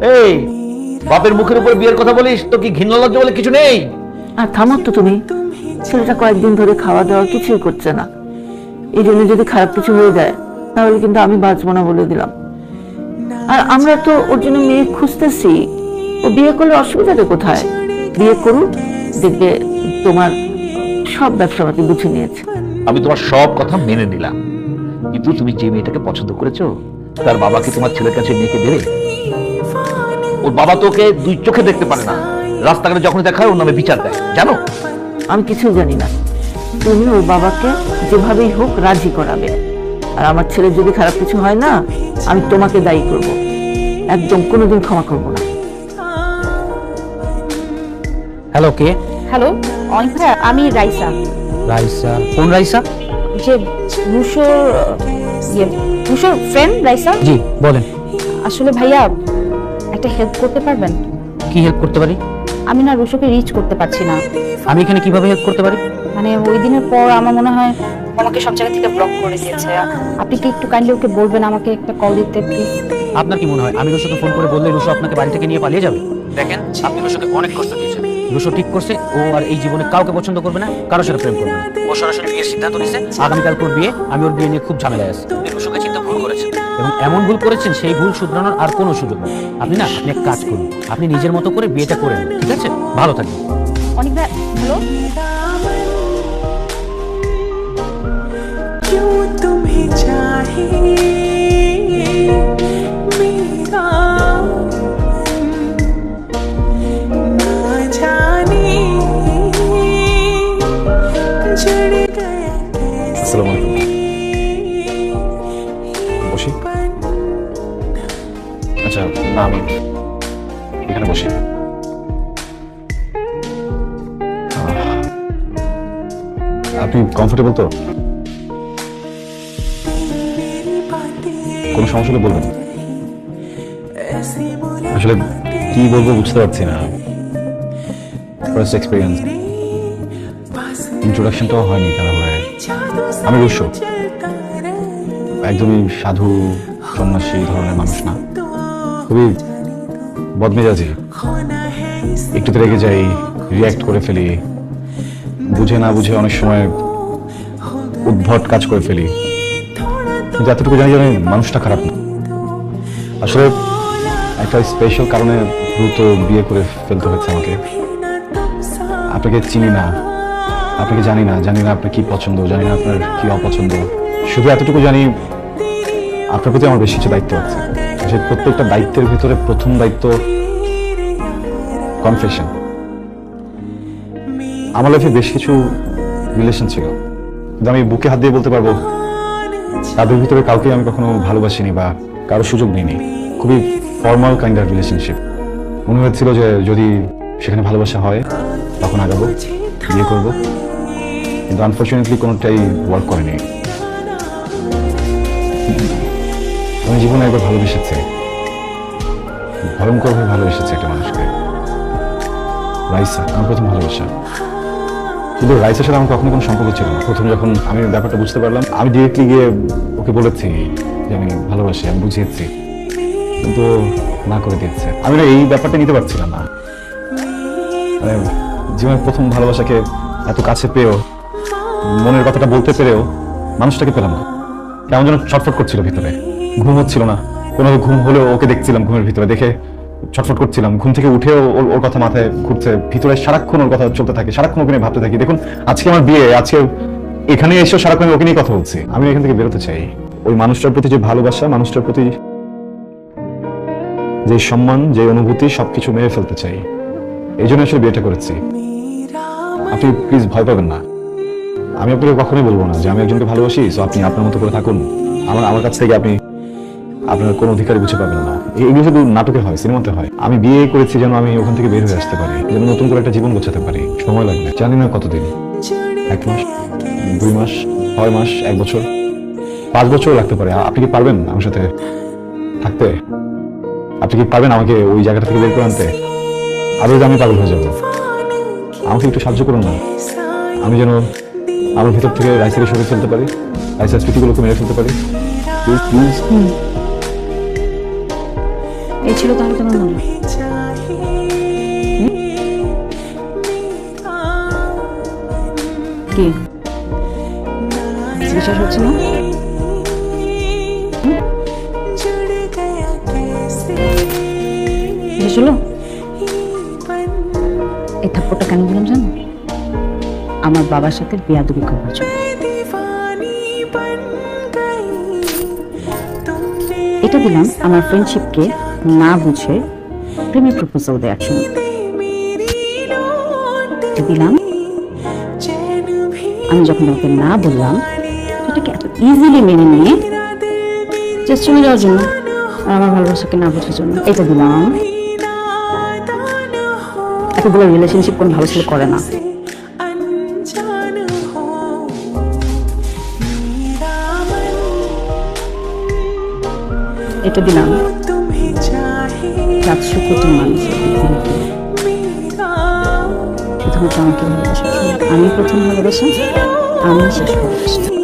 এই বাপের মুখের উপর বিয়ের কথা বলিস, তো কি ঘৃণা লজ্জা বলে কিছু নেই? আর থামো তো তুমি। ছেলেটা কয়েকদিন ধরে খাওয়া দাওয়া কিছুই করছে না। এই জন্য যদি খারাপ কিছু হয়ে যায় তাহলে কিন্তু আমি বাঁচবো না বলে দিলাম। আর আমরা তো ওর জন্য মেয়ে খুঁজতেছি। ও বিয়ে করলে অসুবিধাটা কোথায়? বিয়ে করুন, দেখবে তোমার সব ব্যবসাপাতি বুঝে নিয়েছে। আমি তোমার সব কথা মেনে নিলাম, কিন্তু তুমি যে মেয়েটাকে পছন্দ করেছো তার বাবাকে তোমার ছেলের কাছে মেয়েকে দেবে? ওর বাবা তোকে দুই চোখে দেখতে পারে না, রাস্তাঘাটে যখন দেখায় ওর নামে বিচার দেয়, জানো? আমি কিছুই জানি না। তুমি ওর বাবাকে যেভাবেই হোক রাজি করাবে। আর আমার ছেলের যদি খারাপ কিছু হয় না, আমি তোমাকে দায়ী করব, একদম কোনোদিন ক্ষমা করব না। হ্যালো, কে? হ্যালো অনিক ভাইয়া, আমি রাইসা। রাইসা? কোন রাইসা? যে রুশোর রুশোর ফ্রেন্ড রাইসা। জি বলেন। আসলে ভাইয়া একটা হেল্প করতে পারবেন? কি হেল্প করতে পারি? আমি না রুশোকে রিচ করতে পারছি না। আমি এখানে কিভাবে হেল্প করতে পারি? মানে ওই দিনের পর আমার মনে হয় আমাকে সব জায়গা থেকে ব্লক করে দিয়েছে। আপনি কি একটু কাইন্ডলি ওকে বলবেন আমাকে একটা কল দিতে প্লিজ? আপনার কি মনে হয় আমি রুশোকে ফোন করে বললে রুশো আপনাকে বাড়ি থেকে নিয়ে পালিয়ে যাবে? দেখেন, আপনি রুশোকে অনেক কষ্ট দিয়েছেন। রুশো ঠিক করছে ও আর এই জীবনে কাউকে পছন্দ করবে না, কারোর সাথে প্রেম করবে না। ও সরাসরি বিয়ের সিদ্ধান্ত নিয়েছে। আগামীকাল ওর বিয়ে। আমি ওর বিয়ে নিয়ে খুব ঝামেলায় আছি। আপনি রুশোকে চিন্তা ভুল করেছেন, এবং এমন ভুল করেছেন সেই ভুল শুধরানোর আর কোনো সুযোগ নেই। আপনি এক কাজ করুন, আপনি নিজের মতো করে বিয়েটা করে নিন, ঠিক আছে? ভালো থাকবেন। অনিক ভাই, হ্যালো। क्यों तुम्हें चाहे मेरा ना जाने जुड़ गया আসসালামু আলাইকুম। বসি? আচ্ছা, না আমি এখানে বসি। আপনি কমফোর্টেবল তো? কোনো সমস্যা হলে বলবেন। আসলে কি বলবো বুঝতে পারছি না। ফার্স্ট এক্সপিরিয়েন্স, ইন্ট্রোডাকশনটাও হয়নি তারপরে। আমি রুশো, একদমই সাধু সন্ন্যাসী ধরনের মানুষ না, খুবই বদমেজাজি। একটুতে রেগে যাই, রিয়্যাক্ট করে ফেলি, বুঝে না বুঝে অনেক সময় উদ্ভট কাজ করে ফেলি। কিন্তু এতটুকু জানি যে মানুষটা খারাপ না। আসলে একটা স্পেশাল কারণে দ্রুত বিয়ে করে ফেলতে হয়েছে আমাকে। আপনাকে চিনি না, আপনাকে জানি না আপনার কি পছন্দ, জানি না আপনার কি অপছন্দ। শুধু এতটুকু জানি আপনার প্রতি আমার বেশ কিছু দায়িত্ব আছে। সেই প্রত্যেকটা দায়িত্বের ভিতরে প্রথম দায়িত্ব কনফেশন। আমার লাইফে বেশ কিছু রিলেশন ছিল, কিন্তু আমি বুকে হাত দিয়ে বলতে পারবো তাদের ভিতরে কাউকে আমি কখনো ভালোবাসিনি বা কারো সুযোগ নিইনি। খুবই ফর্মাল কাইন্ড অফ রিলেশনশিপ। মনে হচ্ছিল যে যদি সেখানে ভালোবাসা হয় তখন আগাবো, বিয়ে করবো, কিন্তু আনফর্চুনেটলি কোনোটাই ওয়ার্ক করেনি। আমি জীবনে একবার ভালোবেসেছি, ভয়ঙ্করভাবে ভালোবেসেছি একটা মানুষকে। রাইসা আমার প্রথম ভালোবাসা। কিন্তু রাইসের সাথে আমার কখনো কোনো সম্পর্ক ছিল না। প্রথম যখন আমি ব্যাপারটা বুঝতে পারলাম, আমি ডিরেক্টলি গিয়ে ওকে বলেছি যে আমি ভালোবাসি, আমি বুঝিয়েছি, কিন্তু না করে দিয়েছে। আমি না এই ব্যাপারটা নিতে পারছিলাম না। মানে জীবনের প্রথম ভালোবাসাকে এত কাছে পেয়েও, মনের কথাটা বলতে পেরেও মানুষটাকে পেলাম না। কেমন যেন ছটফট করছিল ভিতরে, ঘুম হচ্ছিল না। কোনো ঘুম হলেও ওকে দেখছিলাম, ঘুমের ভিতরে দেখে ছটফট করছিলাম। ঘুম থেকে উঠেও ওর কথা মাথায় ঘুরছে, ভিতরে সারাক্ষণ ওর কথা চলতে থাকে, সারাক্ষণ ওকে নিয়ে ভাবতে থাকি। দেখুন আজকে আমার বিয়ে, আজকে এখানে এসেও সারাক্ষণ ওকে নিয়ে কথা বলছি। আমি এখান থেকে বেরোতে চাই। ওই মানুষটার প্রতি যে ভালোবাসা, মানুষটার প্রতি যে সম্মান, যে অনুভূতি, সবকিছু মেরে ফেলতে চাই। এই জন্য আসলে বিয়েটা করেছি। আপনি প্লিজ ভয় পাবেন না। আমি আপনাকে কখনোই বলবো না যে আমি একজনকে ভালোবাসি, সো আপনি আপনার মতো করে থাকুন। আমার কাছ থেকে আপনি আপনার কোনো অধিকারই বুঝে পাবেন না। এগুলো শুধু নাটকে হয়, সিনেমাতে হয়। আমি বিয়ে করেছি যেন আমি ওখান থেকে বের হয়ে আসতে পারি, যেন নতুন করে একটা জীবন গোছাতে পারি। সময় লাগবে, জানি না কতদিন, 1 মাস, 2 মাস, 6 মাস, 1 বছর, 5 বছর লাগতে পারে। আপনি কি পারবেন আমার সাথে থাকতে? আপনি কি পারবেন আমাকে ওই জায়গাটা থেকে বের করে আনতে? আরো আমি পাগল হয়ে যাবো। আমাকে একটু সাহায্য করুন না, আমি যেন আমার ভিতর থেকে রাইসাকে সরিয়ে ফেলতে পারি, রাইসার স্মৃতিগুলোকে মেরে ফেলতে পারি। Please please. এই ছিল তাহলে তোমার মনে কি বিশ্বাস হচ্ছে না? जुड़ गया कैसे বিশ্বাস হলো? এই থাপ্পড়টা কেন দিলাম জানো? আমার বাবার সাথে বেয়াদবি করার জন্য। दीवानी बन गई तुमने এটা দিলাম আমার ফ্রেন্ডশিপকে না বুঝে প্রেমের প্রপোজাল দেওয়ার জন্য। मेरी लौट এটা দিলাম चैन भी আমি যখন ওকে না বললাম এটাকে এত ইজিলি মেনে নিয়ে জাস্ট চলে যাওয়ার জন্য আর আমার ভালোবাসাকে না বোঝার জন্য। এটা দিলাম। नादान हो এতগুলো রিলেশনশিপ কোন ভালো ছেলে করে না। अनजान हो मेरा मन এটা দিলাম तुम्हें चाहे 700 কোটি মানুষের পৃথিবীতে मेरा শুধুমাত্র আমাকে ভালোবাসা। আমি প্রথম ভালোবাসা, আমি শেষ ভালোবাসা।